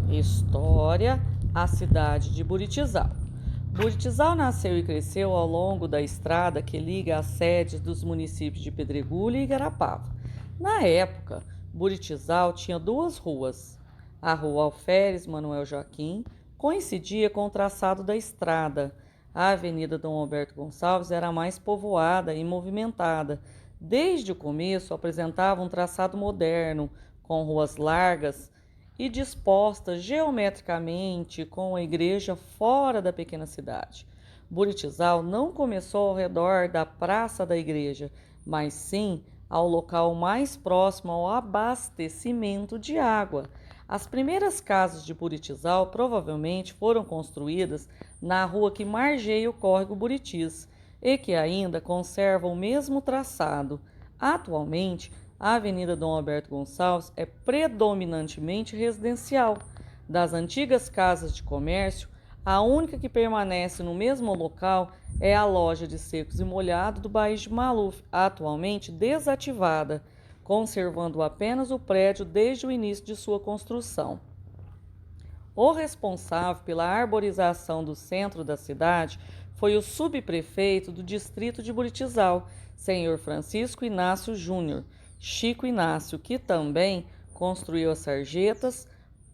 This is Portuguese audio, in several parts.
História: a cidade de Buritizal. Buritizal nasceu e cresceu ao longo da estrada que liga as sedes dos municípios de Pedregulho e Igarapava. Na época, Buritizal tinha duas ruas. A Rua Alferes Manuel Joaquim coincidia com o traçado da estrada. A Avenida Dom Alberto Gonçalves era mais povoada e movimentada. Desde o começo apresentava um traçado moderno, com ruas largas e dispostas geometricamente com a igreja fora da pequena cidade. Buritizal não começou ao redor da praça da igreja, mas sim ao local mais próximo ao abastecimento de água. As primeiras casas de Buritizal provavelmente foram construídas na rua que margeia o córrego Buritis e que ainda conserva o mesmo traçado. Atualmente, a Avenida Dom Alberto Gonçalves é predominantemente residencial. Das antigas casas de comércio, a única que permanece no mesmo local é a loja de secos e molhados do Baís de Maluf, atualmente desativada, conservando apenas o prédio desde o início de sua construção. O responsável pela arborização do centro da cidade foi o subprefeito do distrito de Buritizal, senhor Francisco Inácio Júnior, Chico Inácio, que também construiu as sarjetas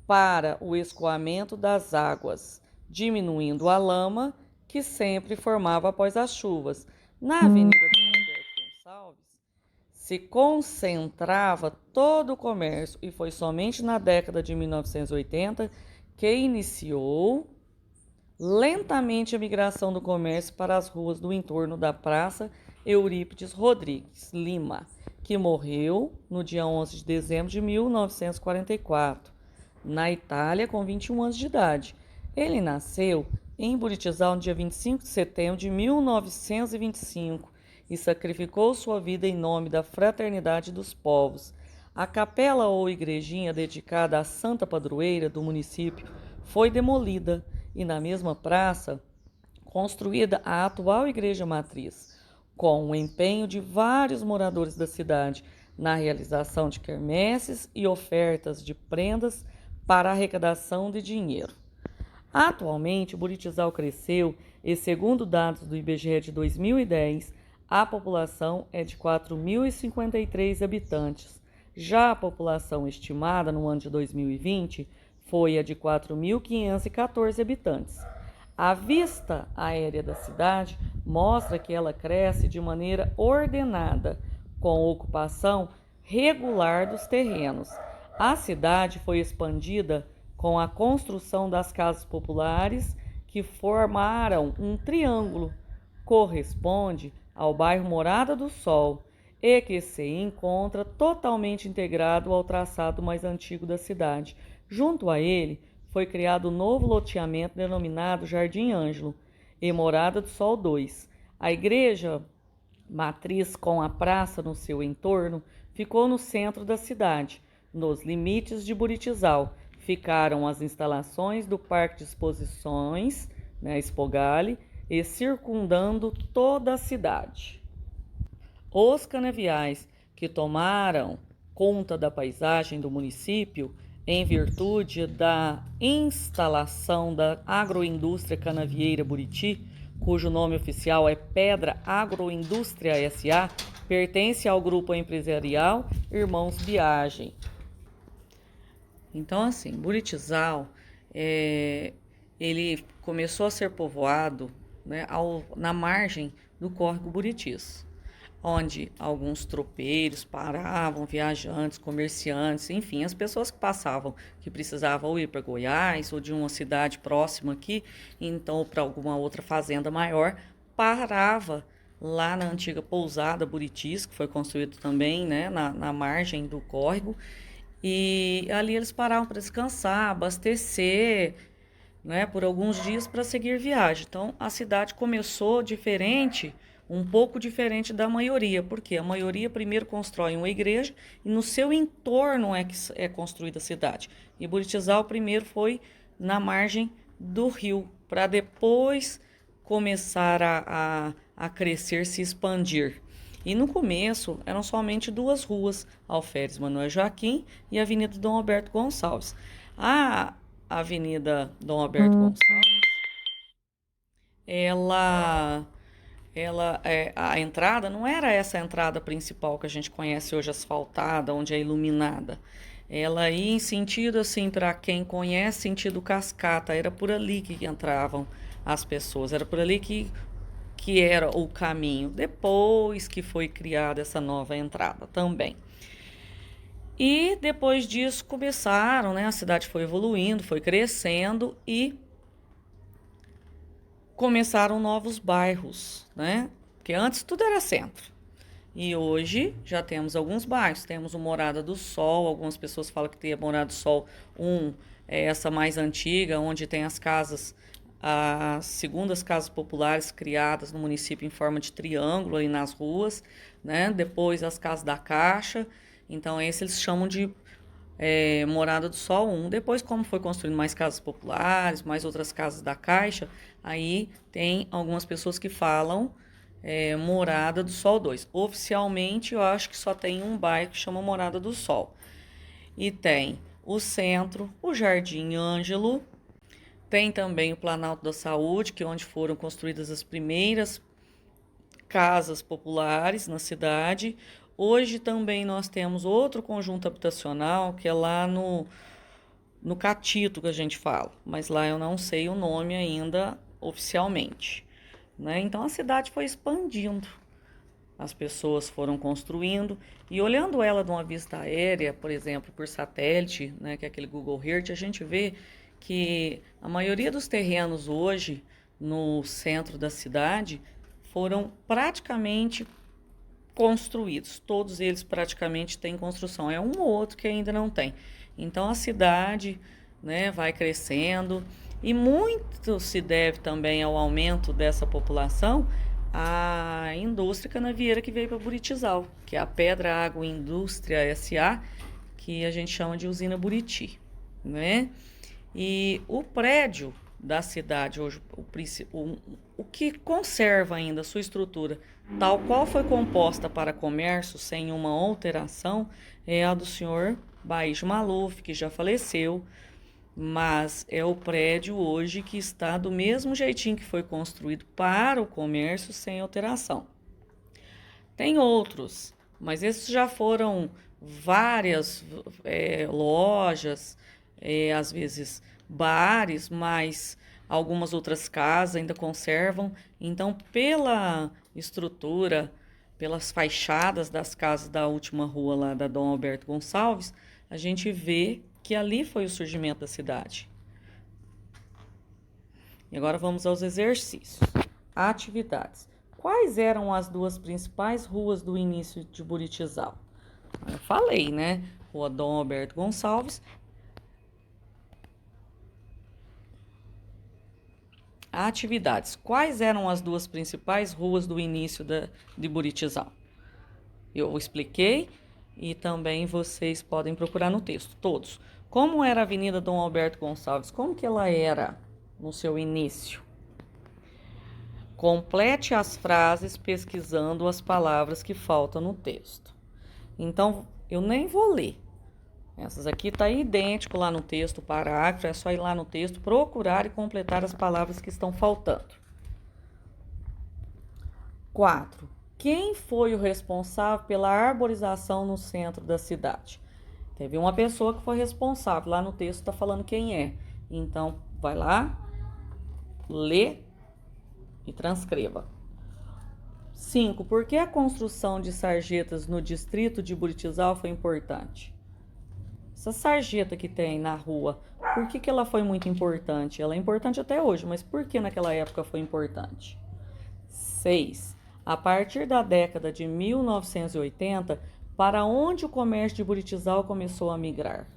para o escoamento das águas, diminuindo a lama que sempre formava após as chuvas. Na Avenida Dom Alberto Gonçalves se concentrava todo o comércio e foi somente na década de 1980 que iniciou lentamente a migração do comércio para as ruas do entorno da Praça Eurípides Rodrigues Lima, que morreu no dia 11 de dezembro de 1944, na Itália, com 21 anos de idade. Ele nasceu em Buritizal no dia 25 de setembro de 1925 e sacrificou sua vida em nome da fraternidade dos povos. A capela ou igrejinha dedicada à Santa Padroeira do município foi demolida e na mesma praça construída a atual igreja matriz, com o empenho de vários moradores da cidade na realização de quermesses e ofertas de prendas para arrecadação de dinheiro. Atualmente, Buritizal cresceu e, segundo dados do IBGE de 2010, a população é de 4.053 habitantes. Já a população estimada no ano de 2020 foi a de 4.514 habitantes. A vista aérea da cidade mostra que ela cresce de maneira ordenada, com ocupação regular dos terrenos. A cidade foi expandida com a construção das casas populares que formaram um triângulo. Corresponde ao bairro Morada do Sol e que se encontra totalmente integrado ao traçado mais antigo da cidade. Junto a ele, foi criado um novo loteamento denominado Jardim Ângelo e Morada do Sol 2. A igreja matriz com a praça no seu entorno ficou no centro da cidade. Nos limites de Buritizal ficaram as instalações do Parque de Exposições, Espogale, e circundando toda a cidade. Os canaviais que tomaram conta da paisagem do município em virtude da instalação da agroindústria canavieira Buriti, cujo nome oficial é Pedra Agroindústria S.A., pertence ao grupo empresarial Irmãos Biagem. Então, assim, Buritizal, ele começou a ser povoado, na margem do córrego Buritis, onde alguns tropeiros paravam, viajantes, comerciantes, enfim, as pessoas que passavam, que precisavam ir para Goiás ou de uma cidade próxima aqui, então para alguma outra fazenda maior, parava lá na antiga pousada Buritis, que foi construído também, na margem do córrego, e ali eles paravam para descansar, abastecer, por alguns dias para seguir viagem. Então a cidade começou diferente, um pouco diferente da maioria, porque a maioria primeiro constrói uma igreja e no seu entorno é que é construída a cidade. E Buritizal primeiro foi na margem do rio, para depois começar a crescer, se expandir. E no começo eram somente duas ruas, Alferes Manuel Joaquim e Avenida Dom Alberto Gonçalves. A Avenida Dom Alberto Gonçalves, a entrada não era essa entrada principal que a gente conhece hoje, asfaltada, onde é iluminada. Ela ia em sentido, assim, para quem conhece, sentido cascata. Era por ali que entravam as pessoas, era por ali que era o caminho. Depois que foi criada essa nova entrada também. E depois disso começaram, né? A cidade foi evoluindo, foi crescendo e começaram novos bairros, né? Porque antes tudo era centro. E hoje já temos alguns bairros. Temos o Morada do Sol, algumas pessoas falam que tem a Morada do Sol 1, é essa mais antiga, onde tem as casas, as segundas casas populares criadas no município em forma de triângulo aí nas ruas, né? Depois as casas da Caixa. Então, esse eles chamam de Morada do Sol 1. Depois, como foi construindo mais casas populares, mais outras casas da Caixa, aí tem algumas pessoas que falam Morada do Sol 2. Oficialmente, eu acho que só tem um bairro que chama Morada do Sol. E tem o centro, o Jardim Ângelo, tem também o Planalto da Saúde, que é onde foram construídas as primeiras casas populares na cidade. Hoje também nós temos outro conjunto habitacional, que é lá no Catito, que a gente fala, mas lá eu não sei o nome ainda oficialmente, né? Então a cidade foi expandindo, as pessoas foram construindo, e olhando ela de uma vista aérea, por exemplo, por satélite, né, que é aquele Google Earth, a gente vê que a maioria dos terrenos hoje no centro da cidade foram praticamente construídos. Todos eles praticamente têm construção. É um ou outro que ainda não tem. Então a cidade, né, vai crescendo e muito se deve também ao aumento dessa população à indústria canavieira que veio para Buritizal, que é a Pedra Água Indústria S.A., que a gente chama de usina Buriti, né? E o prédio da cidade hoje, o que conserva ainda a sua estrutura, tal qual foi composta para comércio, sem uma alteração, é a do senhor Baís Maluf, que já faleceu, mas é o prédio hoje que está do mesmo jeitinho que foi construído para o comércio, sem alteração. Tem outros, mas esses já foram várias lojas, às vezes bares, mas algumas outras casas ainda conservam. Então, pela estrutura, pelas fachadas das casas da última rua lá da Dom Alberto Gonçalves, a gente vê que ali foi o surgimento da cidade. E agora vamos aos exercícios. Atividades. Quais eram as duas principais ruas do início de Buritizal? Eu falei, né? Rua Dom Alberto Gonçalves. Atividades. Quais eram as duas principais ruas do início de Buritizal? Eu expliquei e também vocês podem procurar no texto, todos. Como era a Avenida Dom Alberto Gonçalves? Como que ela era no seu início? Complete as frases pesquisando as palavras que faltam no texto. Então, eu nem vou ler. Essas aqui tá idêntico lá no texto, o parágrafo, é só ir lá no texto, procurar e completar as palavras que estão faltando. 4. Quem foi o responsável pela arborização no centro da cidade? Teve uma pessoa que foi responsável, lá no texto está falando quem é. Então, vai lá, lê e transcreva. 5. Por que a construção de sarjetas no distrito de Buritizal foi importante? Essa sarjeta que tem na rua, por que ela foi muito importante? Ela é importante até hoje, mas por que naquela época foi importante? 6. A partir da década de 1980, para onde o comércio de Buritizal começou a migrar?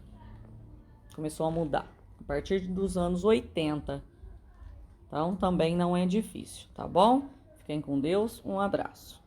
Começou a mudar. A partir dos anos 80. Então, também não é difícil, tá bom? Fiquem com Deus, um abraço.